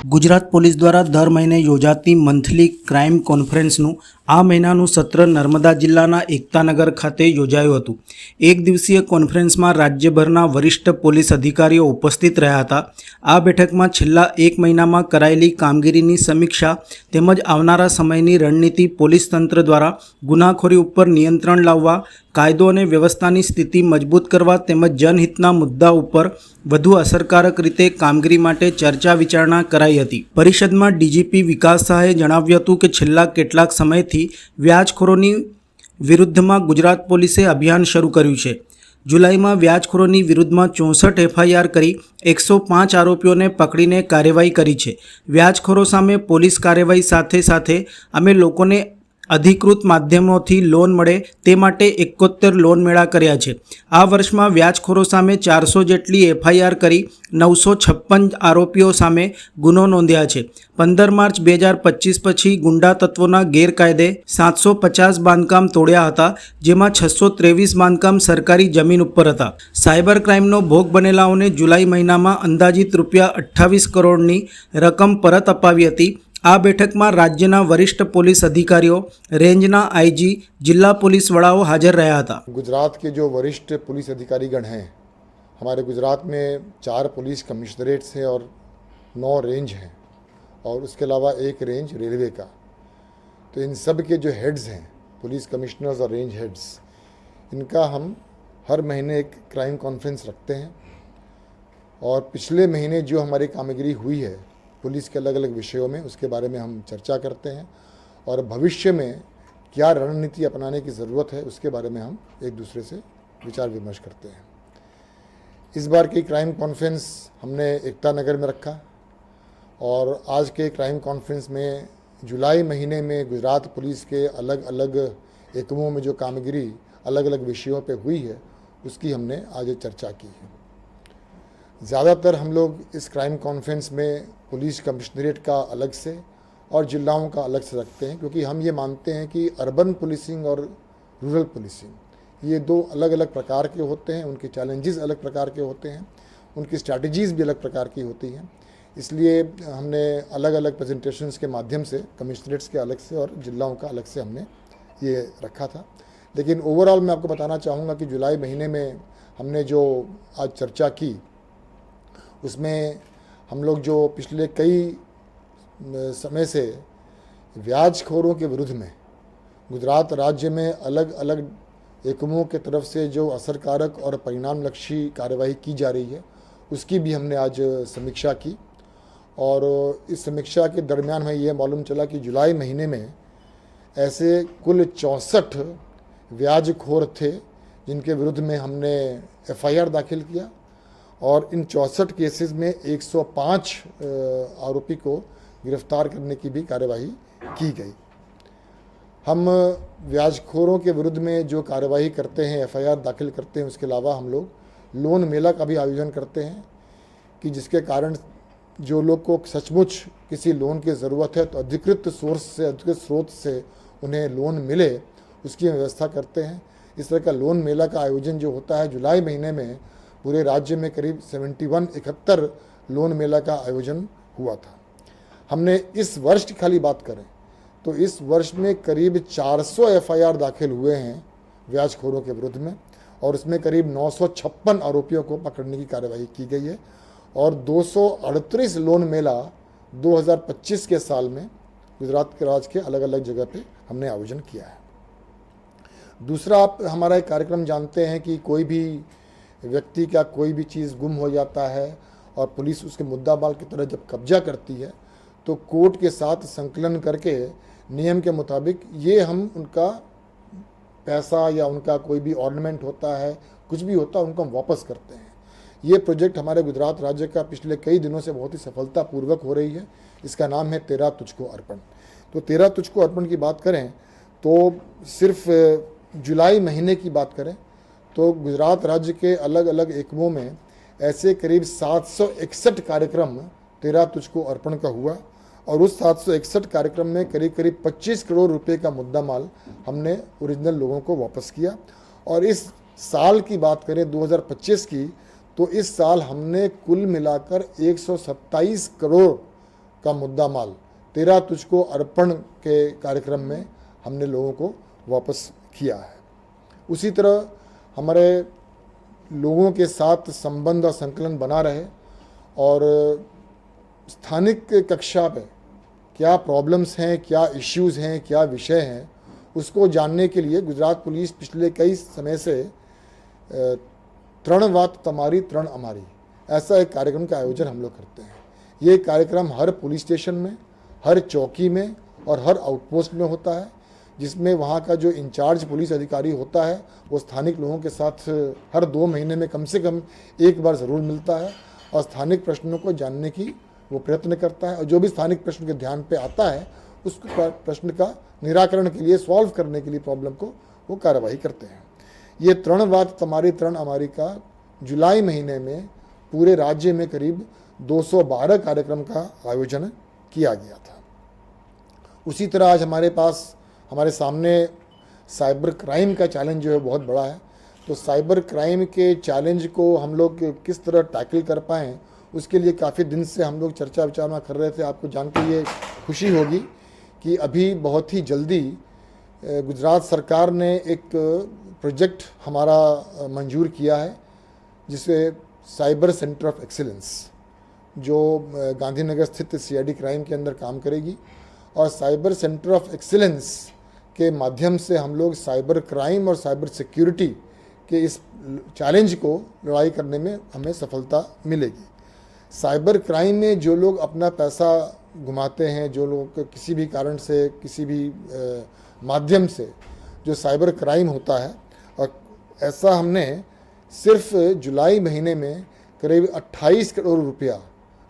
Gujarat police દ્વારા દર મહિને યોજાતી મંથલી ક્રાઇમ કોન્ફરન્સનું આ મહિનાનું સત્ર નર્મદા જિલ્લાના એકતાનગર ખાતે યોજાયું હતું। એક દિવસીય કોન્ફરન્સમાં રાજ્યભરના વરિષ્ઠ પોલીસ અધિકારીઓ ઉપસ્થિત રહ્યા હતા। આ બેઠકમાં છેલ્લા એક મહિનામાં કરાયેલી કામગીરીની સમીક્ષા તેમજ આવનારા સમયની રણનીતિ, પોલીસ તંત્ર દ્વારા ગુનાખોરી ઉપર નિયંત્રણ લાવવા, કાયદો અને વ્યવસ્થાની સ્થિતિ મજબૂત કરવા તેમજ જનહિતના મુદ્દા ઉપર વધુ અસરકારક રીતે કામગીરી માટે ચર્ચા વિચારણા કરાઈ હતી। પરિષદમાં ડીજીપી વિકાસ સહાયે જણાવ્યું હતું કે છેલ્લા કેટલાક સમયથી વ્યાજખોરોની વિરુદ્ધમાં ગુજરાત પોલીસે અભિયાન શરૂ કર્યું છે। જુલાઈમાં વ્યાજખોરોની વિરુદ્ધમાં 64 એફઆઈઆર કરી 105 આરોપીઓને પકડીને કાર્યવાહી કરી છે। વ્યાજખોરો સામે પોલીસ કાર્યવાહી સાથે સાથે અમે લોકોને અધિકૃત માધ્યમોથી લોન મળે તે માટે 71 લોન મેળા કર્યા છે। આ વર્ષમાં વ્યાજખોરો સામે 400 જેટલી એફઆઈઆર કરી 956 આરોપીઓ સામે ગુનો નોંધ્યા છે। 15 માર્ચ 2025 પછી ગુંડા તત્વોના ગેરકાયદે 750 બાંધકામ તોડ્યા હતા, જેમાં 623 બાંધકામ સરકારી જમીન ઉપર હતા। સાયબર ક્રાઇમનો ભોગ બનેલાઓને જુલાઈ મહિનામાં અંદાજિત ₹28 કરોડની રકમ પરત અપાવી હતી। આ બેઠકમાં રાજ્યના વરિષ્ઠ પોલીસ अधिकारियों, रेंजना आईजी, जिला पुलिस वड़ाओं हाजिर रहा था। गुजरात के जो वरिष्ठ पुलिस अधिकारीगण हैं, हमारे गुजरात में 4 पुलिस कमिश्नरेट्स हैं और 9 रेंज हैं और उसके अलावा एक रेंज रेलवे का। तो इन सब के जो हेड्स हैं, पुलिस कमिश्नर्स और रेंज हेड्स, इनका हम हर महीने एक क्राइम कॉन्फ्रेंस रखते हैं और पिछले महीने जो हमारी कामगिरी हुई है पुलिस के अलग अलग विषयों में, उसके बारे में हम चर्चा करते हैं और भविष्य में क्या रणनीति अपनाने की ज़रूरत है उसके बारे में हम एक दूसरे से विचार विमर्श करते हैं। इस बार की क्राइम कॉन्फ्रेंस हमने एकता नगर में रखा और आज के क्राइम कॉन्फ्रेंस में जुलाई महीने में गुजरात पुलिस के अलग अलग एकमों में जो कामगिरी अलग अलग विषयों पे हुई है उसकी हमने आज चर्चा की है। ज़्यादातर हम लोग इस क्राइम कॉन्फ्रेंस में पुलिस कमिश्नरेट का अलग से और जिलाओं का अलग से रखते हैं, क्योंकि हम ये मानते हैं कि अर्बन पुलिसिंग और रूरल पुलिसिंग ये 2 अलग अलग प्रकार के होते हैं, उनके चैलेंजेस अलग प्रकार के होते हैं, उनकी स्ट्रैटेजीज़ भी अलग प्रकार की होती हैं। इसलिए हमने अलग अलग प्रेजेंटेशंस के माध्यम से कमिश्नरेट्स के अलग से और जिलाओं का अलग से हमने ये रखा था। लेकिन ओवरऑल मैं आपको बताना चाहूँगा कि जुलाई महीने में हमने जो आज चर्चा की उसमें हम लोग जो पिछले कई समय से व्याजखोरों के विरुद्ध में गुजरात राज्य में अलग अलग एकमों के तरफ से जो असरकारक और परिणामलक्षी कार्यवाही की जा रही है उसकी भी हमने आज समीक्षा की। और इस समीक्षा के दरमियान हमें यह मालूम चला कि जुलाई महीने में ऐसे कुल 64 व्याजखोर थे जिनके विरुद्ध में हमने एफआईआर दाखिल किया और इन 64 केसेस में 105 आरोपी को गिरफ्तार करने की भी कार्यवाही की गई। हम व्याजखोरों के विरुद्ध में जो कार्यवाही करते हैं, एफआईआर दाखिल करते हैं, उसके अलावा हम लोग लोन मेला का भी आयोजन करते हैं कि जिसके कारण जो लोग को सचमुच किसी लोन की ज़रूरत है तो अधिकृत सोर्स से, अधिकृत स्रोत से उन्हें लोन मिले, उसकी व्यवस्था करते हैं। इस तरह का लोन मेला का आयोजन जो होता है जुलाई महीने में पूरे राज्य में करीब 71 लोन मेला का आयोजन हुआ था। हमने इस वर्ष की खाली बात करें तो इस वर्ष में करीब 400 एफआईआर दाखिल हुए हैं व्याजखोरों के विरुद्ध में और उसमें करीब 956 आरोपियों को पकड़ने की कार्यवाही की गई है और 238 लोन मेला 2025 के साल में गुजरात के राज्य के अलग अलग जगह पे हमने आयोजन किया है। दूसरा, आप हमारा एक कार्यक्रम जानते हैं कि कोई भी व्यक्ति का कोई भी चीज़ गुम हो जाता है और पुलिस उसके मुद्दा माल की तरह जब कब्जा करती है तो कोर्ट के साथ संकलन करके नियम के मुताबिक ये हम उनका पैसा या उनका कोई भी ऑर्नामेंट होता है, कुछ भी होता है, उनको हम वापस करते हैं। ये प्रोजेक्ट हमारे गुजरात राज्य का पिछले कई दिनों से बहुत ही सफलतापूर्वक हो रही है। इसका नाम है तेरा तुझको अर्पण। तो तेरा तुझको अर्पण की बात करें तो सिर्फ जुलाई महीने की बात करें तो गुजरात राज्य के अलग अलग एकमों में ऐसे करीब 761 कार्यक्रम तेरा तुझको अर्पण का हुआ और उस 761 कार्यक्रम में करीब करीब 25 करोड़ रुपए का मुद्दा माल हमने ओरिजिनल लोगों को वापस किया। और इस साल की बात करें 2025 की तो इस साल हमने कुल मिलाकर 127 करोड़ का मुद्दा माल तेरा तुझको अर्पण के कार्यक्रम में हमने लोगों को वापस किया है। उसी तरह हमारे लोगों के साथ संबंध और संकलन बना रहे और स्थानिक कक्षा पे क्या प्रॉब्लम्स हैं, क्या इश्यूज़ हैं, क्या विषय हैं, उसको जानने के लिए गुजरात पुलिस पिछले कई समय से तृण वात तमारी तृण अमारी ऐसा एक कार्यक्रम का आयोजन हम लोग करते हैं। ये कार्यक्रम हर पुलिस स्टेशन में, हर चौकी में और हर आउटपोस्ट में होता है, जिसमें वहाँ का जो इंचार्ज पुलिस अधिकारी होता है वो स्थानिक लोगों के साथ हर 2 महीने में कम से कम एक बार ज़रूर मिलता है और स्थानिक प्रश्नों को जानने की वो प्रयत्न करता है और जो भी स्थानिक प्रश्न के ध्यान पे आता है उस प्रश्न का निराकरण के लिए, सॉल्व करने के लिए प्रॉब्लम को वो कार्यवाही करते हैं। ये तृणवात तमारी तृण अमारी का जुलाई महीने में पूरे राज्य में करीब 212 कार्यक्रम का आयोजन किया गया था। उसी तरह आज हमारे सामने साइबर क्राइम का चैलेंज जो है बहुत बड़ा है। तो साइबर क्राइम के चैलेंज को हम लोग किस तरह टैकल कर पाएँ, उसके लिए काफ़ी दिन से हम लोग चर्चा विचारणा कर रहे थे। आपको जान के ये खुशी होगी कि अभी बहुत ही जल्दी गुजरात सरकार ने एक प्रोजेक्ट हमारा मंजूर किया है, जिसे साइबर सेंटर ऑफ एक्सीलेंस, जो गांधीनगर स्थित CID क्राइम के अंदर काम करेगी और साइबर सेंटर ऑफ एक्सीलेंस के माध्यम से हम लोग साइबर क्राइम और साइबर सिक्योरिटी के इस चैलेंज को लड़ाई करने में हमें सफलता मिलेगी। साइबर क्राइम में जो लोग अपना पैसा घुमाते हैं, जो लोग किसी भी कारण से, किसी भी माध्यम से जो साइबर क्राइम होता है, और ऐसा हमने सिर्फ जुलाई महीने में करीब 28 करोड़ रुपया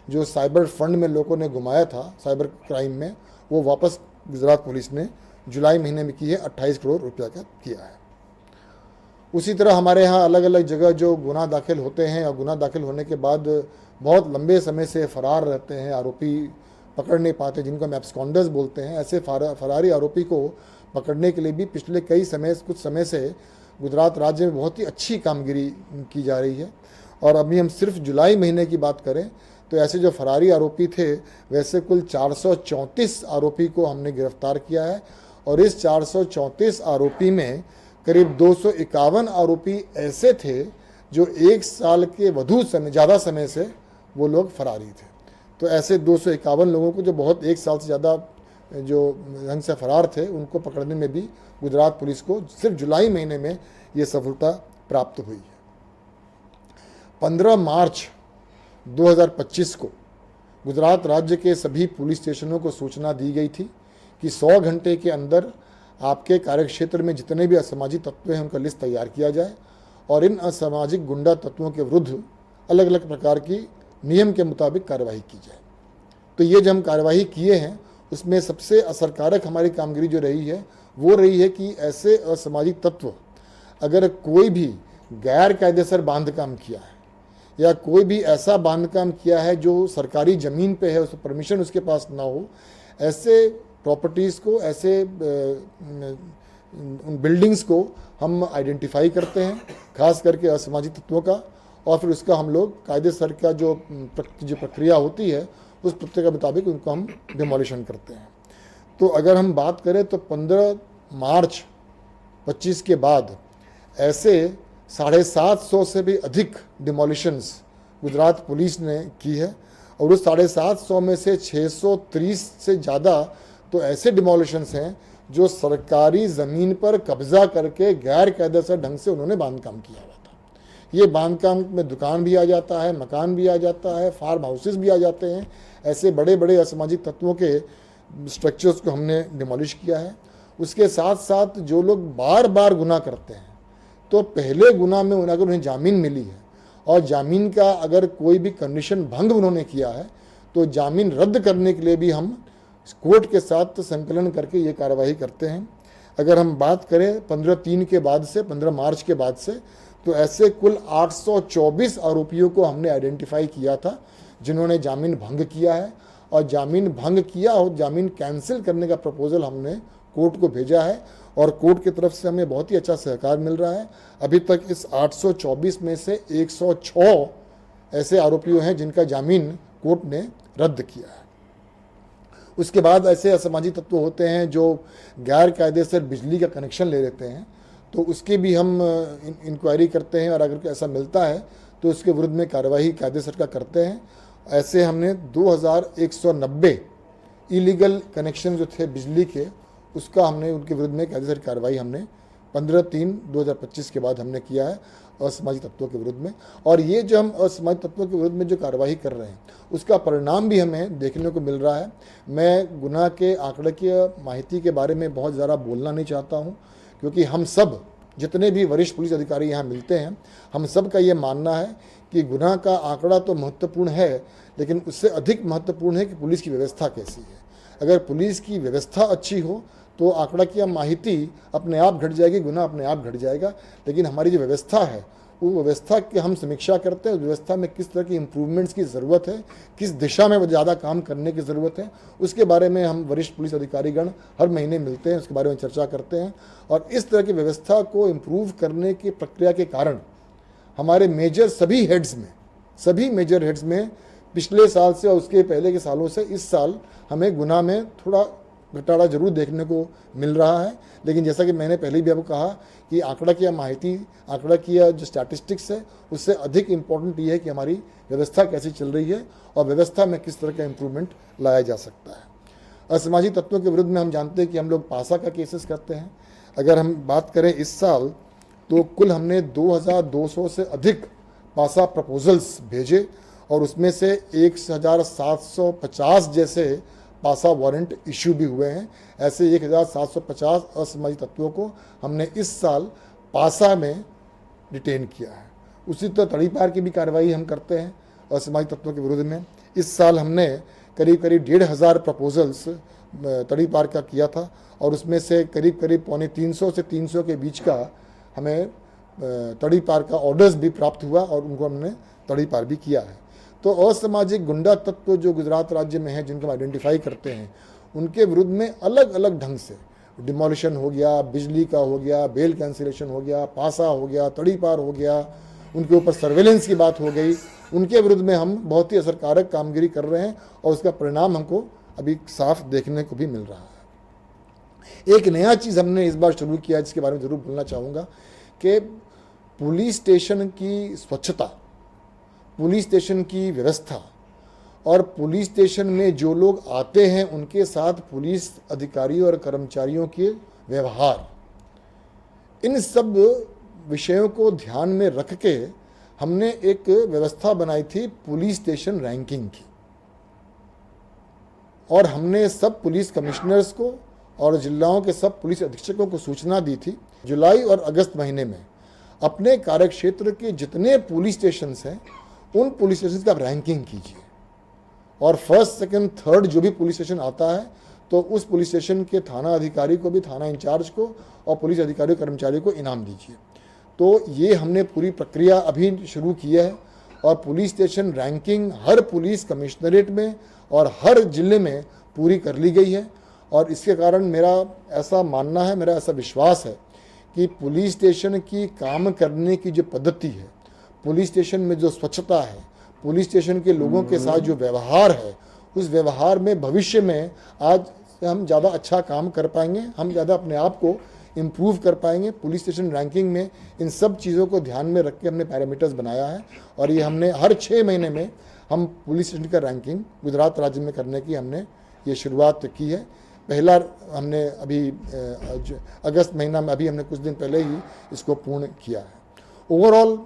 जो साइबर फंड में लोगों ने घुमाया था साइबर क्राइम में, वो वापस गुजरात पुलिस ने जुलाई महीने में की है, 28 करोड़ रुपया का किया है। उसी तरह हमारे यहाँ अलग अलग जगह जो गुनाह दाखिल होते हैं और गुनाह दाखिल होने के बाद बहुत लंबे समय से फरार रहते हैं, आरोपी पकड़ नहीं पाते, जिनको हम एब्सकॉन्डर्स बोलते हैं, ऐसे फरारी आरोपी को पकड़ने के लिए भी पिछले कुछ समय से गुजरात राज्य में बहुत ही अच्छी कामगिरी की जा रही है। और अभी हम सिर्फ जुलाई महीने की बात करें तो ऐसे जो फरारी आरोपी थे, वैसे कुल 434 आरोपी को हमने गिरफ्तार किया है और इस 434 आरोपी में करीब 251 आरोपी ऐसे थे जो 1 साल के ज़्यादा समय से वो लोग फरारी थे। तो ऐसे 251 लोगों को जो बहुत 1 साल से ज़्यादा जो ढंग से फरार थे, उनको पकड़ने में भी गुजरात पुलिस को सिर्फ जुलाई महीने में ये सफलता प्राप्त हुई है। 15 मार्च 2025 को गुजरात राज्य के सभी पुलिस स्टेशनों को सूचना दी गई थी कि 100 घंटे के अंदर आपके कार्यक्षेत्र में जितने भी असामाजिक तत्व हैं उनका लिस्ट तैयार किया जाए और इन असामाजिक गुंडा तत्वों के विरुद्ध अलग अलग प्रकार की नियम के मुताबिक कार्रवाई की जाए। तो ये जो हम कार्रवाई किए हैं उसमें सबसे असरकारक हमारी कामगिरी जो रही है वो रही है कि ऐसे असामाजिक तत्व अगर कोई भी गैर कायदेसर बांधकाम किया है या कोई भी ऐसा बांधकाम किया है जो सरकारी ज़मीन पे है, उस परमिशन उसके पास ना हो, ऐसे प्रॉपर्टीज़ को, ऐसे उन बिल्डिंग्स को हम आइडेंटिफाई करते हैं, खास करके असामाजिक तत्वों का, और फिर उसका हम लोग कायदेसर का जो प्रक्रिया होती है उस प्रक्रिया के मुताबिक उनको हम डिमोलिशन करते हैं। तो अगर हम बात करें तो 15 मार्च 25 के बाद ऐसे 750 से भी अधिक डिमोलिशंस गुजरात पुलिस ने की है और उस 750 में से 630 से ज़्यादा तो ऐसे डिमोलिशंस हैं जो सरकारी ज़मीन पर कब्जा करके गैर कायदेसर ढंग से उन्होंने बांधकाम किया हुआ था। ये बांधकाम में दुकान भी आ जाता है, मकान भी आ जाता है, फार्म हाउसेस भी आ जाते हैं। ऐसे बड़े बड़े असामाजिक तत्वों के स्ट्रक्चर्स को हमने डिमोलिश किया है। उसके साथ साथ जो लोग बार बार गुनाह करते हैं, तो पहले गुनाह में अगर उन्हें जामीन मिली है और जामीन का अगर कोई भी कंडीशन भंग उन्होंने किया है तो जामीन रद्द करने के लिए भी हम कोर्ट के साथ संकलन करके ये कार्रवाई करते हैं। अगर हम बात करें 15 मार्च के बाद से तो ऐसे कुल 824 आरोपियों को हमने आइडेंटिफाई किया था जिन्होंने जामीन भंग किया है और जामीन भंग किया और जामीन कैंसिल करने का प्रपोजल हमने कोर्ट को भेजा है और कोर्ट की तरफ से हमें बहुत ही अच्छा सहकार मिल रहा है। अभी तक इस 824 में से 106 ऐसे आरोपियों हैं जिनका जामीन कोर्ट ने रद्द किया है। उसके बाद ऐसे असामाजिक तत्व होते हैं जो गैर कायदेसर बिजली का कनेक्शन ले लेते हैं, तो उसकी भी हम इंक्वायरी करते हैं और अगर ऐसा मिलता है तो उसके विरुद्ध में कार्रवाई कायदेसर का करते हैं। ऐसे हमने 2190 इलीगल कनेक्शन जो थे बिजली के, उसका हमने उनके विरुद्ध में कायदेसर कार्रवाई हमने 15/3/2025 के बाद हमने किया है असामाजिक तत्वों के विरुद्ध में। और ये जो हम असामाजिक तत्वों के विरुद्ध में जो कार्रवाई कर रहे हैं उसका परिणाम भी हमें देखने को मिल रहा है। मैं गुनाह के आंकड़कीय माहिती के बारे में बहुत ज़्यादा बोलना नहीं चाहता हूँ, क्योंकि हम सब जितने भी वरिष्ठ पुलिस अधिकारी यहाँ मिलते हैं, हम सब का ये मानना है कि गुनाह का आंकड़ा तो महत्वपूर्ण है, लेकिन उससे अधिक महत्वपूर्ण है कि पुलिस की व्यवस्था कैसी है। अगर पुलिस की व्यवस्था अच्छी हो तो आंकड़ा की माहिती अपने आप घट जाएगी, गुनाह अपने आप घट जाएगा। लेकिन हमारी जो व्यवस्था है वो व्यवस्था की हम समीक्षा करते हैं, उस व्यवस्था में किस तरह की इम्प्रूवमेंट्स की ज़रूरत है, किस दिशा में ज़्यादा काम करने की ज़रूरत है, उसके बारे में हम वरिष्ठ पुलिस अधिकारीगण हर महीने मिलते हैं, उसके बारे में चर्चा करते हैं। और इस तरह की व्यवस्था को इम्प्रूव करने की प्रक्रिया के कारण हमारे सभी मेजर हेड्स में पिछले साल से और उसके पहले के सालों से इस साल हमें गुनाह में थोड़ा घटाड़ा जरूर देखने को मिल रहा है। लेकिन जैसा कि मैंने पहले भी आपको कहा कि आंकड़ा की माहिती, आंकड़ा की जो स्टैटिस्टिक्स है, उससे अधिक इम्पोर्टेंट ये है कि हमारी व्यवस्था कैसी चल रही है और व्यवस्था में किस तरह का इम्प्रूवमेंट लाया जा सकता है। असामाजिक तत्वों के विरुद्ध में हम जानते हैं कि हम लोग पासा का केसेस करते हैं। अगर हम बात करें इस साल तो कुल हमने 2200 से अधिक पासा प्रपोजल्स भेजे और उसमें से 1750 जैसे पासा वारंट इशू भी हुए हैं। ऐसे 1750 असामाजिक तत्वों को हमने इस साल पासा में डिटेन किया है। उसी तरह तड़ीपार की भी कार्रवाई हम करते हैं असामाजिक तत्वों के विरुद्ध में। इस साल हमने करीब 1,500 प्रपोजल्स तड़ीपार का किया था और उसमें से करीब 250 से 300 के बीच का हमें तड़ीपार का ऑर्डर्स भी प्राप्त हुआ और उनको हमने तड़ीपार भी किया है। तो असामाजिक गुंडा तत्व जो गुजरात राज्य में है, जिनको हम आइडेंटिफाई करते हैं, उनके विरुद्ध में अलग अलग ढंग से डिमोलिशन हो गया, बिजली का हो गया, बेल कैंसिलेशन हो गया, पासा हो गया, तड़ीपार हो गया, उनके ऊपर सर्वेलेंस की बात हो गई, उनके विरुद्ध में हम बहुत ही असरकारक कामगिरी कर रहे हैं और उसका परिणाम हमको अभी साफ देखने को भी मिल रहा है। एक नया चीज़ हमने इस बार शुरू किया जिसके बारे में ज़रूर बोलना चाहूँगा कि पुलिस स्टेशन की स्वच्छता, पुलिस स्टेशन की व्यवस्था और पुलिस स्टेशन में जो लोग आते हैं उनके साथ पुलिस अधिकारियों और कर्मचारियों के व्यवहार, इन सब विषयों को ध्यान में रख के हमने एक व्यवस्था बनाई थी पुलिस स्टेशन रैंकिंग की। और हमने सब पुलिस कमिश्नर्स को और जिलाओं के सब पुलिस अधीक्षकों को सूचना दी थी जुलाई और अगस्त महीने में अपने कार्यक्षेत्र के जितने पुलिस स्टेशन हैं उन पुलिस स्टेशन की आप रैंकिंग कीजिए और फर्स्ट, सेकंड, थर्ड जो भी पुलिस स्टेशन आता है तो उस पुलिस स्टेशन के थाना अधिकारी को भी, थाना इंचार्ज को और पुलिस अधिकारी कर्मचारी को इनाम दीजिए। तो ये हमने पूरी प्रक्रिया अभी शुरू की है और पुलिस स्टेशन रैंकिंग हर पुलिस कमिश्नरेट में और हर जिले में पूरी कर ली गई है। और इसके कारण मेरा ऐसा मानना है, मेरा ऐसा विश्वास है कि पुलिस स्टेशन की काम करने की जो पद्धति है, पुलिस स्टेशन में जो स्वच्छता है, पुलिस स्टेशन के लोगों के साथ जो व्यवहार है, उस व्यवहार में भविष्य में आज हम ज़्यादा अच्छा काम कर पाएंगे, हम ज़्यादा अपने आप को इम्प्रूव कर पाएंगे। पुलिस स्टेशन रैंकिंग में इन सब चीज़ों को ध्यान में रख के हमने पैरामीटर्स बनाया है और ये हमने हर 6 महीने में हम पुलिस स्टेशन का रैंकिंग गुजरात राज्य में करने की हमने ये शुरुआत की है। पहला हमने अभी अगस्त महीना में अभी हमने कुछ दिन पहले ही इसको पूर्ण किया है। ओवरऑल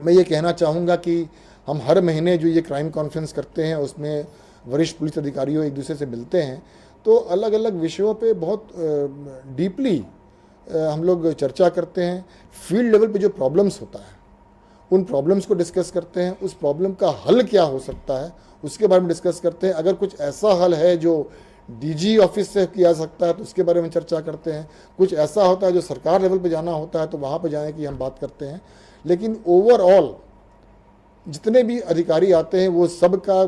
मैं ये कहना चाहूँगा कि हम हर महीने जो ये क्राइम कॉन्फ्रेंस करते हैं उसमें वरिष्ठ पुलिस अधिकारियों एक दूसरे से मिलते हैं तो अलग अलग विषयों पे बहुत डीपली हम लोग चर्चा करते हैं। फील्ड लेवल पे जो प्रॉब्लम्स होता है उन प्रॉब्लम्स को डिस्कस करते हैं, उस प्रॉब्लम का हल क्या हो सकता है उसके बारे में डिस्कस करते हैं। अगर कुछ ऐसा हल है जो डीजी ऑफिस से किया जा सकता है तो उसके बारे में चर्चा करते हैं। कुछ ऐसा होता है जो सरकार लेवल पे जाना होता है तो वहाँ पे जाने की हम बात करते हैं। लेकिन ओवरऑल जितने भी अधिकारी आते हैं वो सबका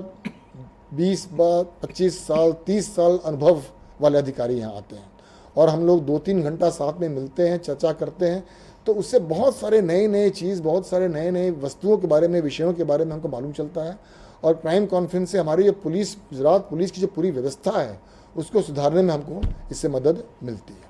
20, 25 साल, 30 साल अनुभव वाले अधिकारी यहाँ आते हैं और हम लोग 2-3 घंटा साथ में मिलते हैं, चर्चा करते हैं तो उससे बहुत सारे नए नए चीज़, बहुत सारे नए नए वस्तुओं के बारे में, विषयों के बारे में हमको मालूम चलता है। और क्राइम कॉन्फ्रेंस से हमारी जो पुलिस, गुजरात पुलिस की जो पूरी व्यवस्था है उसको सुधारने में हमको इससे मदद मिलती है।